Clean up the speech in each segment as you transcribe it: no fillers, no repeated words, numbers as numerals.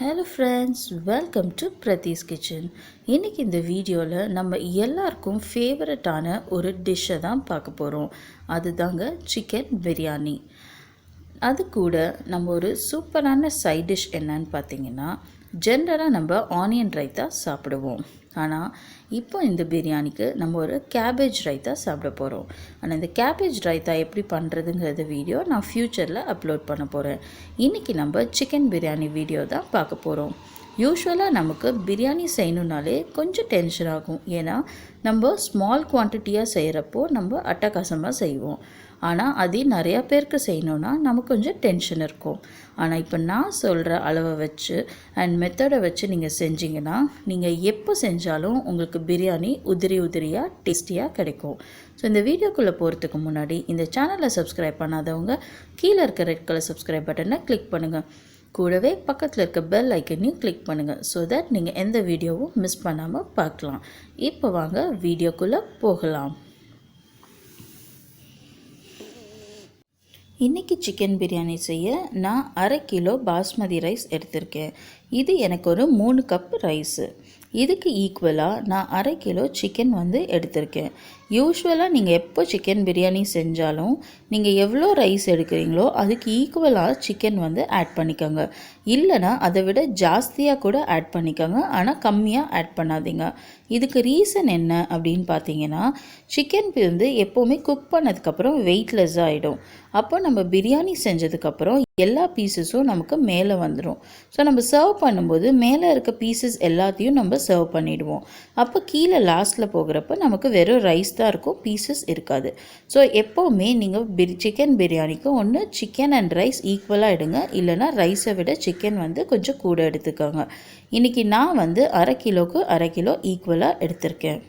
Hello friends, welcome to Prathi's Kitchen. இன்னைக்கு இந்த வீடியோவில் நம்ம எல்லாருக்கும் ஃபேவரட்டான ஒரு டிஷ்ஷை தான் பார்க்க போகிறோம். அதுதாங்க சிக்கன் பிரியாணி. அது கூட நம்ம ஒரு சூப்பரான சைட் டிஷ் என்னன்னு பார்த்தீங்கன்னா, ஜென்ரலாக நம்ம ஆனியன் ரைத்தா சாப்பிடுவோம். ஆனால் இப்போ இந்த பிரியாணிக்கு நம்ம ஒரு கேபேஜ் ரைத்தா சாப்பிட போகிறோம். ஆனால் இந்த கேபேஜ் ரைத்தா எப்படி பண்ணுறதுங்கிறத வீடியோ நான் ஃப்யூச்சரில் அப்லோட் பண்ண போகிறேன். இன்றைக்கி நம்ம சிக்கன் பிரியாணி வீடியோ தான் பார்க்க போகிறோம். யூஸ்வலாக நமக்கு பிரியாணி செய்யணுன்னாலே கொஞ்சம் டென்ஷன் ஆகும். ஏன்னா நம்ம ஸ்மால் குவான்டிட்டியாக செய்கிறப்போ நம்ம அட்டகாசமாக செய்வோம். ஆனால் அதே நிறையா பேருக்கு செய்யணுன்னா நமக்கு கொஞ்சம் டென்ஷன் இருக்கும். ஆனால் இப்போ நான் சொல்கிற அளவை வச்சு அண்ட் மெத்தடை வச்சு நீங்கள் செஞ்சிங்கன்னா நீங்கள் எப்போ செஞ்சாலும் உங்களுக்கு பிரியாணி உதிரியாக டேஸ்டியாக கிடைக்கும். ஸோ இந்த வீடியோக்குள்ளே போகிறதுக்கு முன்னாடி இந்த சேனலை சப்ஸ்கிரைப் பண்ணாதவங்க கீழே இருக்க ரெட் கலர் சப்ஸ்கிரைப் பட்டனை கிளிக் பண்ணுங்கள். கூடவே பக்கத்தில் இருக்க பெல் ஐக்கனையும் கிளிக் பண்ணுங்கள். ஸோ தட் நீங்கள் எந்த வீடியோவும் மிஸ் பண்ணாமல் பார்க்கலாம். இப்போ வாங்க வீடியோக்குள்ளே போகலாம். இன்றைக்கி சிக்கன் பிரியாணி செய்ய நான் 1/2 கிலோ பாஸ்மதி ரைஸ் எடுத்திருக்கேன். இது எனக்கு ஒரு 3 கப் ரைஸு. இதுக்கு ஈக்குவலாக நான் 1/2 கிலோ சிக்கன் எடுத்திருக்கேன். யூஸ்வலாக நீங்கள் எப்போ சிக்கன் பிரியாணி செஞ்சாலும் நீங்கள் எவ்வளோ ரைஸ் எடுக்கிறீங்களோ அதுக்கு ஈக்குவலாக சிக்கன் ஆட் பண்ணிக்கோங்க. இல்லைனா அதை விட ஜாஸ்தியாக கூட ஆட் பண்ணிக்கோங்க. ஆனால் கம்மியாக ஆட் பண்ணாதீங்க. இதுக்கு ரீசன் என்ன அப்படின்னு பார்த்தீங்கன்னா, சிக்கன் எப்போவுமே குக் பண்ணதுக்கப்புறம் வெயிட்லெஸ்ஸாக ஆகிடும். அப்போ நம்ம பிரியாணி செஞ்சதுக்கப்புறம் எல்லா பீசஸும் நமக்கு மேலே வந்துடும். ஸோ நம்ம சர்வ் பண்ணும்போது மேலே இருக்க பீசஸ் எல்லாத்தையும் நம்ம சர்வ் பண்ணிவிடுவோம். அப்போ கீழே லாஸ்ட்டில் போகிறப்ப நமக்கு வெறும் ரைஸ் தான் இருக்கும், பீசஸ் இருக்காது. ஸோ எப்போவுமே நீங்கள் சிக்கன் பிரியாணிக்கு ஒன்று சிக்கன் அண்ட் ரைஸ் ஈக்குவலாக எடுங்க. இல்லைனா ரைஸை விட சிக்கன் கொஞ்சம் கூட எடுத்துக்கோங்க. இன்றைக்கி நான் 1/2 கிலோவுக்கு 1/2 கிலோ ஈக்குவலாக எடுத்திருக்கேன்.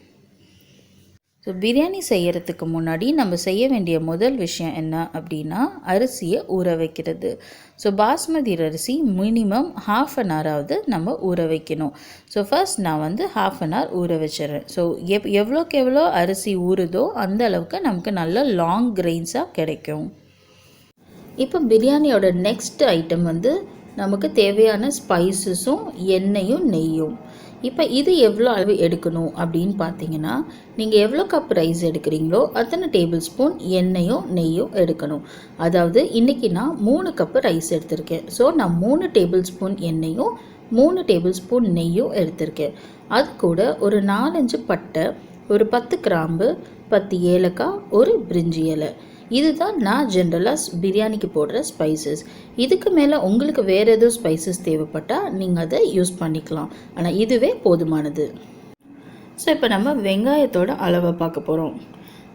ஸோ பிரியாணி செய்கிறதுக்கு முன்னாடி நம்ம செய்ய வேண்டிய முதல் விஷயம் என்ன அப்படின்னா, அரிசியை ஊற வைக்கிறது. ஸோ பாஸ்மதி அரிசி மினிமம் 1/2 அன் ஹவராவது நம்ம ஊற வைக்கணும். ஸோ ஃபர்ஸ்ட் நான் 1/2 அன் ஹவர் ஊற வச்சிடுறேன். ஸோ எவ்வளோக்கு எவ்வளோ அரிசி ஊறுதோ அந்த அளவுக்கு நமக்கு நல்ல லாங் கிரெயின்ஸாக கிடைக்கும். இப்போ பிரியாணியோட நெக்ஸ்ட் ஐட்டம் நமக்கு தேவையான ஸ்பைசஸும் எண்ணெயும் நெய்யும். இப்போ இது எவ்வளோ அளவு எடுக்கணும் அப்படின்னு பார்த்தீங்கன்னா, நீங்கள் எவ்வளோ கப் ரைஸ் எடுக்கிறீங்களோ அத்தனை டேபிள் ஸ்பூன் எண்ணெயும் நெய்யும் எடுக்கணும். அதாவது இன்றைக்கி நான் 3 கப்பு ரைஸ் எடுத்திருக்கேன். ஸோ நான் 3 டேபிள் ஸ்பூன் எண்ணெயும் 3 டேபிள் ஸ்பூன் நெய்யும் எடுத்திருக்கேன். அது கூட ஒரு 4-5 பட்டை, ஒரு 10 கிராம்பு, 10 ஏலக்காய், ஒரு பிரிஞ்சி இலை. இதுதான் நான் ஜென்ரலாக பிரியாணிக்கு போடுற ஸ்பைசஸ். இதுக்கு மேலே உங்களுக்கு வேறு எதுவும் ஸ்பைசஸ் தேவைப்பட்டால் நீங்கள் அதை யூஸ் பண்ணிக்கலாம். ஆனால் இதுவே போதுமானது. ஸோ இப்போ நம்ம வெங்காயத்தோட அளவை பார்க்க போகிறோம்.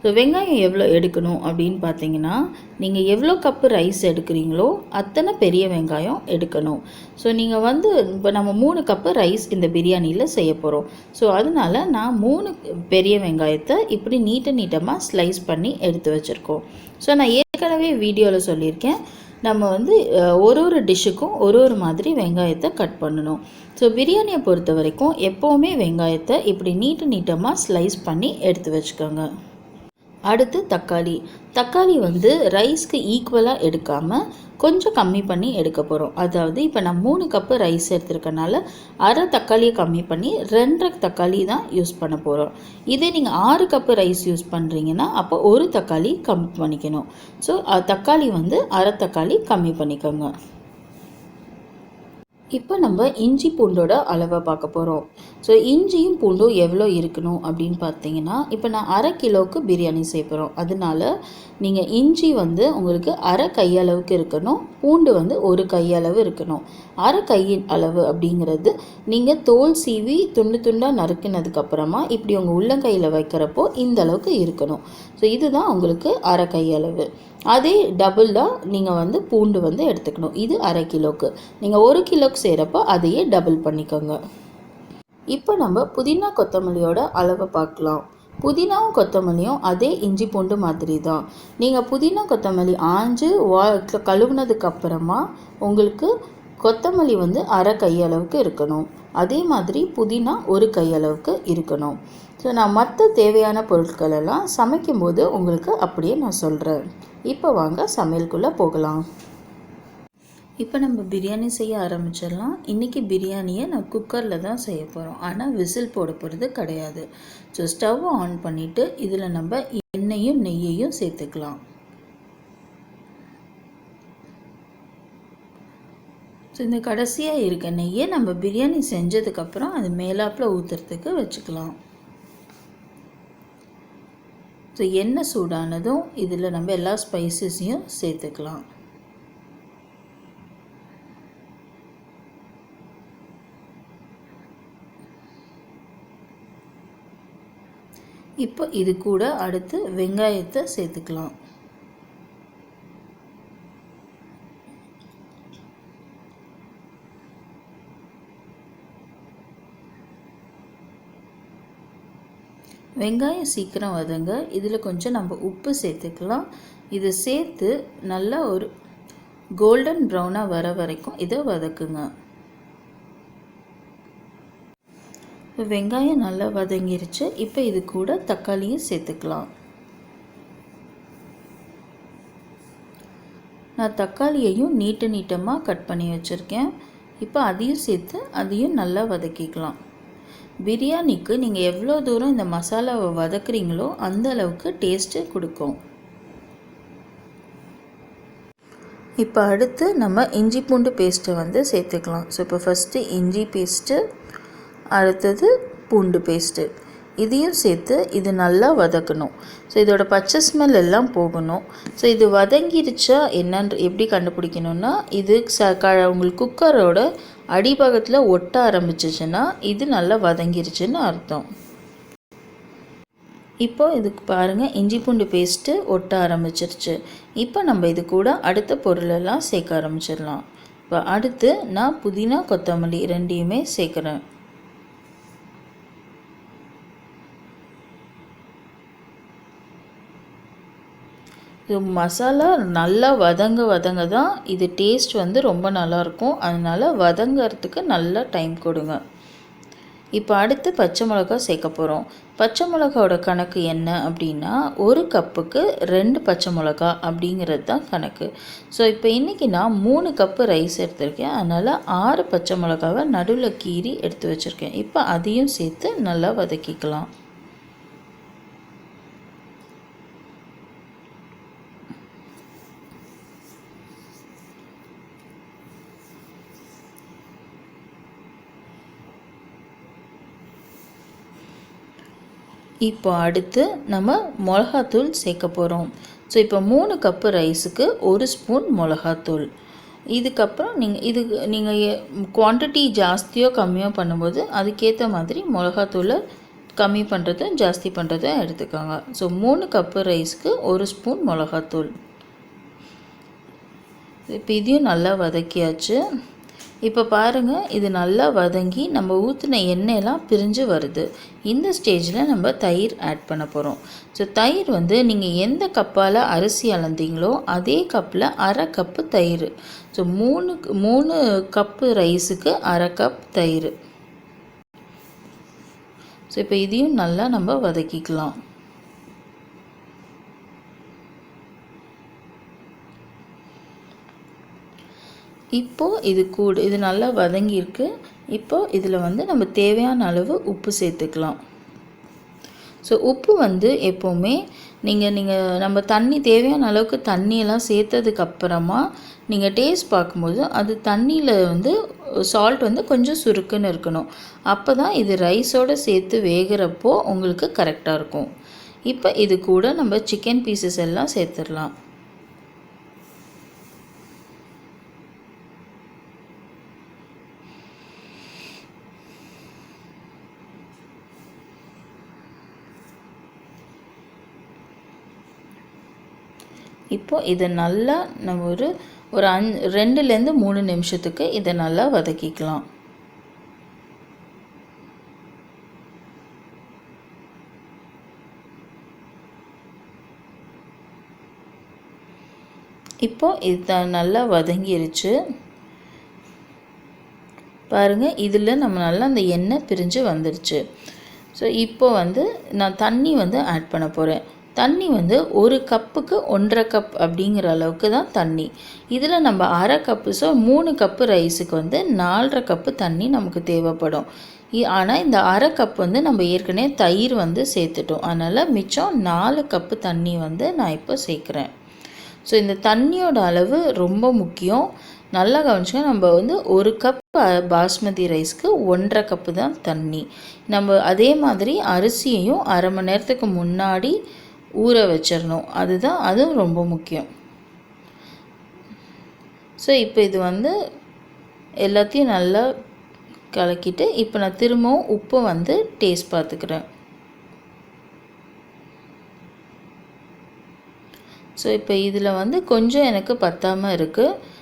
ஸோ வெங்காயம் எவ்வளோ எடுக்கணும் அப்படின்னு பார்த்தீங்கன்னா, நீங்கள் எவ்வளோ கப்பு ரைஸ் எடுக்கிறீங்களோ அத்தனை பெரிய வெங்காயம் எடுக்கணும். ஸோ நீங்கள் இப்போ நம்ம 3 கப்பு ரைஸ் இந்த பிரியாணியில் செய்ய போகிறோம். ஸோ அதனால் நான் 3 பெரிய வெங்காயத்தை இப்படி நீட்டமாக ஸ்லைஸ் பண்ணி எடுத்து வச்சுருக்கோம். ஸோ நான் ஏற்கனவே வீடியோவில் சொல்லியிருக்கேன், நம்ம ஒரு டிஷ்ஷுக்கும் ஒரு மாதிரி வெங்காயத்தை கட் பண்ணணும். ஸோ பிரியாணியை பொறுத்த வரைக்கும் எப்போவுமே வெங்காயத்தை இப்படி நீட்டமாக ஸ்லைஸ் பண்ணி எடுத்து வச்சுக்கோங்க. அடுத்து தக்காளி ரைஸ்க்கு ஈக்குவலாக எடுக்காமல் கொஞ்சம் கம்மி பண்ணி எடுக்க போகிறோம். அதாவது இப்போ நான் 3 கப்பு ரைஸ் எடுத்துருக்கனால 1/2 தக்காளியை கம்மி பண்ணி 2 தக்காளி தான் யூஸ் பண்ண போகிறோம். இதே நீங்கள் 6 கப்பு ரைஸ் யூஸ் பண்ணுறீங்கன்னா அப்போ 1 தக்காளி கம்மி பண்ணிக்கணும். ஸோ தக்காளி 1/2 தக்காளி கம்மி பண்ணிக்கோங்க. இப்போ நம்ம இஞ்சி பூண்டோட அளவை பார்க்க போகிறோம். ஸோ இஞ்சியும் பூண்டும் எவ்வளோ இருக்கணும் அப்படின்னு பார்த்தீங்கன்னா, இப்போ நான் 1/2 கிலோவுக்கு பிரியாணி செய்ய போகிறோம். அதனால நீங்கள் இஞ்சி உங்களுக்கு 1/2 கையளவுக்கு இருக்கணும், பூண்டு 1 கையளவு இருக்கணும். 1/2 கையின் அளவு அப்படிங்கிறது நீங்கள் தோல் சீவி துண்டாக நறுக்கினதுக்கப்புறமா இப்படி உங்கள் உள்ளங்கையில் வைக்கிறப்போ இந்த அளவுக்கு இருக்கணும். ஸோ இதுதான் உங்களுக்கு 1/2 கையளவு. அதே டபுளாக நீங்கள் பூண்டு எடுத்துக்கணும். இது 1/2 கிலோவுக்கு. நீங்கள் 1 கிலோவுக்கு செய்கிறப்போ அதையே டபுள் பண்ணிக்கோங்க. இப்போ நம்ம புதினா கொத்தமல்லியோட அளவை பார்க்கலாம். புதினாவும் கொத்தமல்லியும் அதே இஞ்சி பூண்டு மாதிரி தான். நீங்கள் புதினா கொத்தமல்லி ஆஞ்சு கழுவுனதுக்கப்புறமா உங்களுக்கு கொத்தமல்லி 1/2 கையளவுக்கு இருக்கணும். அதே மாதிரி புதினா 1 கையளவுக்கு இருக்கணும். ஸோ நான் மற்ற தேவையான பொருட்கள் எல்லாம் சமைக்கும்போது உங்களுக்கு அப்படியே நான் சொல்கிறேன். இப்போ வாங்க சமையலுக்குள்ளே போகலாம். இப்போ நம்ம பிரியாணி செய்ய ஆரம்பிச்சிடலாம். இன்றைக்கி பிரியாணியை நான் குக்கரில் தான் செய்ய போகிறோம், ஆனால் விசில் போட போகிறது கிடையாது. ஸோ ஸ்டவ் ஆன் பண்ணிவிட்டு இதில் நம்ம எண்ணெயும் நெய்யையும் சேர்த்துக்கலாம். ஸோ இந்த கடைசியாக இருக்க நெய்யை நம்ம பிரியாணி செஞ்சதுக்கப்புறம் அது மேலாப்பில் ஊற்றுறதுக்கு வச்சுக்கலாம். ஸோ எண்ணெய் சூடானதும் இதில் நம்ம எல்லா ஸ்பைசஸையும் சேர்த்துக்கலாம். இப்போ இது கூட அடுத்து வெங்காயத்தை சேர்த்துக்கலாம். வெங்காயம் சீக்கிரம் வதங்க இதில் கொஞ்சம் நம்ம உப்பு சேர்த்துக்கலாம். இதை சேர்த்து நல்லா ஒரு கோல்டன் ப்ரௌனாக வர வரைக்கும் இதை வதக்குங்க. வெங்காயம் நல்லா வதங்கிருச்சு. இப்போ இது கூட தக்காளியும் சேர்த்துக்கலாம். நான் தக்காளியையும் நீட்டமாக கட் பண்ணி வச்சுருக்கேன். இப்போ அதையும் சேர்த்து அதையும் நல்லா வதக்கிக்கலாம். பிரியாணிக்கு நீங்கள் எவ்வளோ தூரம் இந்த மசாலாவை வதக்குறீங்களோ அந்த அளவுக்கு டேஸ்ட்டு கொடுக்கும். இப்போ அடுத்து நம்ம இஞ்சி பூண்டு பேஸ்ட்டை வந்து சேர்த்துக்கலாம். ஸோ இப்போ ஃபஸ்ட்டு இஞ்சி பேஸ்ட்டு, அடுத்தது பூண்டு பேஸ்ட்டு, இதையும் சேர்த்து இது நல்லா வதக்கணும். ஸோ இதோட பச்சை ஸ்மெல் எல்லாம் போகணும். ஸோ இது வதங்கிருச்சா என்னன்னு எப்படி கண்டுபிடிக்கணும்னா, இது உங்களுக்கு குக்கரோட அடிபாகத்தில் ஒட்ட ஆரம்பிச்சிச்சுன்னா இது நல்லா வதங்கிருச்சுன்னு அர்த்தம். இப்போ இதுக்கு பாருங்கள், இஞ்சி பூண்டு பேஸ்ட்டு ஒட்ட ஆரம்பிச்சிருச்சு. இப்போ நம்ம இது கூட அடுத்த பொருளெல்லாம் சேர்க்க ஆரம்பிச்சிடலாம். இப்போ அடுத்து நான் புதினா கொத்தமல்லி ரெண்டையுமே சேர்க்குறேன். இது மசாலா நல்லா வதங்க தான் இது டேஸ்ட் வந்து ரொம்ப நல்லாயிருக்கும். அதனால் வதங்கிறதுக்கு நல்லா டைம் கொடுங்க. இப்போ அடுத்து பச்சை மிளகா சேர்க்க போகிறோம். பச்சை மிளகாவோட கணக்கு என்ன அப்படின்னா, ஒரு கப்புக்கு 2 பச்சை மிளகா அப்படிங்கிறது தான் கணக்கு. ஸோ இப்போ இன்றைக்கி நான் 3 கப்பு ரைஸ் எடுத்திருக்கேன். அதனால் 6 பச்சை மிளகாவை நடுவில் கீறி எடுத்து வச்சுருக்கேன். இப்போ அதையும் சேர்த்து நல்லா வதக்கிக்கலாம். இப்போ அடுத்து நம்ம மிளகாத்தூள் சேர்க்க போகிறோம். ஸோ இப்போ 3 கப்பு ரைஸுக்கு 1 ஸ்பூன் மிளகாத்தூள். இதுக்கப்புறம் நீங்கள் குவான்டிட்டி ஜாஸ்தியோ கம்மியோ பண்ணும்போது அதுக்கேற்ற மாதிரி மிளகாத்தூளை கம்மி பண்ணுறதும் ஜாஸ்தி பண்ணுறதும் எடுத்துக்கோங்க. ஸோ 3 கப்பு ரைஸுக்கு 1 ஸ்பூன் மிளகாத்தூள். இப்போ இதையும் நல்லா வதக்கியாச்சு. இப்போ பாருங்கள், இது நல்லா வதங்கி நம்ம ஊற்றின எண்ணெயெல்லாம் பிரிஞ்சு வருது. இந்த ஸ்டேஜில் நம்ம தயிர் ஆட் பண்ண போகிறோம். ஸோ தயிர் வந்து நீங்கள் எந்த கப்பால் அரிசி அளந்தீங்களோ அதே கப்பில் 1/2 கப்பு தயிர். ஸோ 3 கப்பு ரைஸுக்கு 1/2 கப் தயிர். ஸோ இப்போ இதையும் நல்லா நம்ம வதக்கிக்கலாம். இப்போது இது நல்லா வதங்கியிருக்கு. இப்போது இதில் வந்து நம்ம தேவையான அளவு உப்பு சேர்த்துக்கலாம். ஸோ உப்பு வந்து எப்போவுமே நம்ம தண்ணி தேவையான அளவுக்கு தண்ணியெல்லாம் சேர்த்ததுக்கப்புறமா நீங்கள் டேஸ்ட் பார்க்கும்போது அது தண்ணியில் வந்து சால்ட் வந்து கொஞ்சம் சுருக்குன்னு இருக்கணும். அப்போ தான் இது ரைஸோடு சேர்த்து வேகிறப்போ உங்களுக்கு கரெக்டாக இருக்கும். இப்போ இது கூட நம்ம சிக்கன் பீசஸ் எல்லாம் சேர்த்துடலாம். இப்போது இதை நல்லா நம்ம ஒரு 2லேருந்து 3 நிமிஷத்துக்கு இதை நல்லா வதக்கிக்கலாம். இப்போது இது நல்லா வதங்கிருச்சு. பாருங்கள், இதில் நம்ம நல்லா அந்த எண்ணெய் பிரிஞ்சு வந்துருச்சு. ஸோ இப்போ வந்து நான் தண்ணி வந்து ஆட் பண்ண போகிறேன். தண்ணி வந்து ஒரு கப்புக்கு 1.5 கப் அப்படிங்கிற அளவுக்கு தான் தண்ணி. இதில் நம்ம அரை கப்பு, ஸோ 3 கப்பு ரைஸுக்கு வந்து 4.5 கப்பு தண்ணி நமக்கு தேவைப்படும். ஆனால் இந்த அரை கப் வந்து நம்ம ஏற்கனவே தயிர் வந்து சேர்த்துட்டோம். அதனால் மிச்சம் 4 கப்பு தண்ணி வந்து நான் இப்போ சேர்க்குறேன். ஸோ இந்த தண்ணியோட அளவு ரொம்ப முக்கியம். நல்லா கவனிச்சுங்க. நம்ம வந்து ஒரு கப் பாஸ்மதி ரைஸ்க்கு 1.5 கப்பு தான் தண்ணி. நம்ம அதே மாதிரி அரிசியையும் அரை மணி நேரத்துக்கு முன்னாடி ஊற வச்சிடணும். அதுவும் ரொம்ப முக்கியம். ஸோ இப்போ இது வந்து எல்லாத்தையும் நல்லா கலக்கிட்டு இப்போ நான் திரும்பவும் உப்பு வந்து டேஸ்ட் பார்த்துக்கிறேன். ஸோ இப்போ இதில் வந்து கொஞ்சம் எனக்கு பத்தாமல் இருக்குது.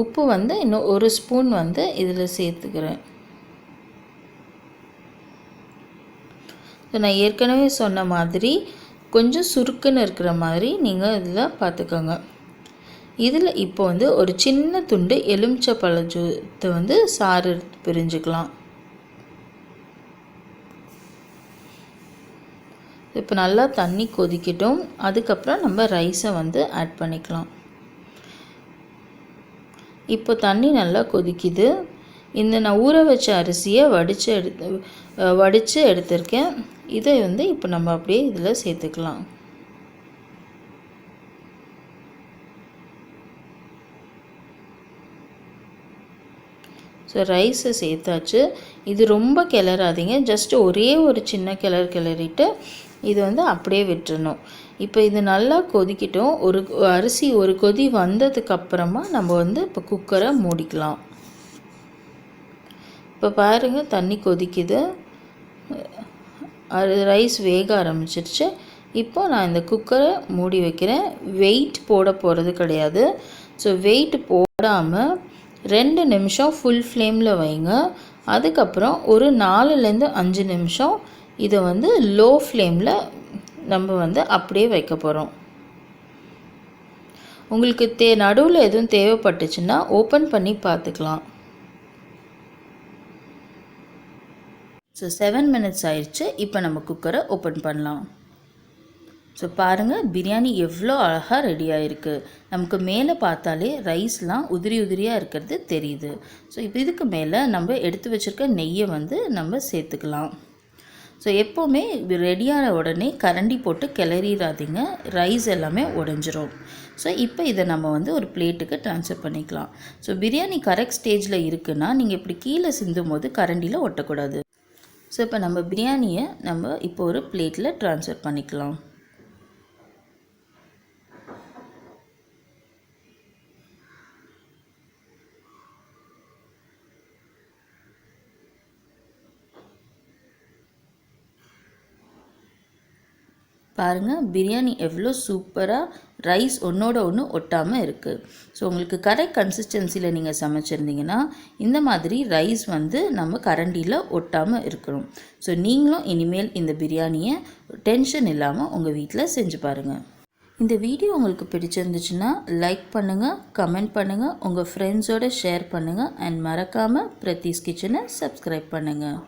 உப்பு வந்து இன்னும் 1 ஸ்பூன் வந்து இதில் சேர்த்துக்கிறேன். நான் ஏற்கனவே சொன்ன மாதிரி கொஞ்சம் சுருக்குன்னு இருக்கிற மாதிரி நீங்கள் இதில் பார்த்துக்கோங்க. இதில் இப்போ வந்து ஒரு சின்ன துண்டு எலுமிச்சை பழத்தை வந்து சாறு பிரிஞ்சுக்கலாம். இப்போ நல்லா தண்ணி கொதிக்கட்டும். அதுக்கப்புறம் நம்ம ரைஸை வந்து ஆட் பண்ணிக்கலாம். இப்போ தண்ணி நல்லா கொதிக்குது. நான் ஊற வச்ச அரிசியை வடித்து எடுத்திருக்கேன். இதை வந்து இப்போ நம்ம அப்படியே இதில் சேர்த்துக்கலாம். ஸோ ரைஸை சேர்த்தாச்சு. இது ரொம்ப கிளறாதீங்க. ஜஸ்ட் ஒரே ஒரு சின்ன கிளறிட்டு இது வந்து அப்படியே விட்டுறணும். இப்போ இது நல்லா கொதிக்கட்டும். அரிசி ஒரு கொதி வந்ததுக்கப்புறமா நம்ம வந்து இப்போ குக்கரை மூடிக்கலாம். இப்போ பாருங்கள், தண்ணி கொதிக்குது, ரைஸ் வேக ஆரம்பிச்சிருச்சு. இப்போ நான் இந்த குக்கரை மூடி வைக்கிறேன். வெயிட் போட போகிறது கிடையாது. ஸோ வெயிட் போடாமல் 2 நிமிஷம் ஃபுல் ஃப்ளேமில் வைங்க. அதுக்கப்புறம் ஒரு 4லேருந்து 5 நிமிஷம் இதை வந்து லோ ஃப்ளேமில் நம்ம வந்து அப்படியே வைக்க போகிறோம். உங்களுக்கு நடுவில் எதுவும் தேவைப்பட்டுச்சுன்னா ஓப்பன் பண்ணி பார்த்துக்கலாம். ஸோ 7 மினிட்ஸ் ஆயிடுச்சு. இப்போ நம்ம குக்கரை ஓப்பன் பண்ணலாம். ஸோ பாருங்கள், பிரியாணி எவ்வளோ அழகாக ரெடி ஆகிருக்கு. நமக்கு மேலே பார்த்தாலே ரைஸ்லாம் உதிரியாக இருக்கிறது தெரியுது. ஸோ இப்போ இதுக்கு மேலே நம்ம எடுத்து வச்சுருக்க நெய்யை வந்து நம்ம சேர்த்துக்கலாம். ஸோ எப்போவுமே ரெடியான உடனே கரண்டி போட்டு கிளறிடாதீங்க, ரைஸ் எல்லாமே உடைஞ்சிரும். ஸோ இப்போ இதை நம்ம வந்து ஒரு பிளேட்டுக்கு ட்ரான்ஸ்ஃபர் பண்ணிக்கலாம். ஸோ பிரியாணி கரெக்ட் ஸ்டேஜில் இருக்குன்னா நீங்கள் இப்படி கீழே சிந்தும் போது கரண்டியில் ஒட்டக்கூடாது. ஸோ இப்போ நம்ம பிரியாணியை நம்ம இப்போ ஒரு பிளேட்டில் ட்ரான்ஸ்ஃபர் பண்ணிக்கலாம். பாருங்கள், பிரியாணி எவ்வளோ சூப்பராக ரைஸ் ஒன்றோட ஒன்று ஒட்டாமல் இருக்குது. ஸோ உங்களுக்கு கரெக்ட் கன்சிஸ்டன்சியில் நீங்கள் சமைச்சிருந்தீங்கன்னா இந்த மாதிரி ரைஸ் வந்து நம்ம கரண்டியில் ஒட்டாமல் இருக்கணும். ஸோ நீங்களும் இனிமேல் இந்த பிரியாணியை டென்ஷன் இல்லாமல் உங்கள் வீட்டில் செஞ்சு பாருங்கள். இந்த வீடியோ உங்களுக்கு பிடிச்சிருந்துச்சுன்னா லைக் பண்ணுங்கள், கமெண்ட் பண்ணுங்கள், உங்கள் ஃப்ரெண்ட்ஸோடு ஷேர் பண்ணுங்கள் அண்ட் மறக்காமல் பிரதீஸ் கிச்சனை சப்ஸ்கிரைப் பண்ணுங்கள்.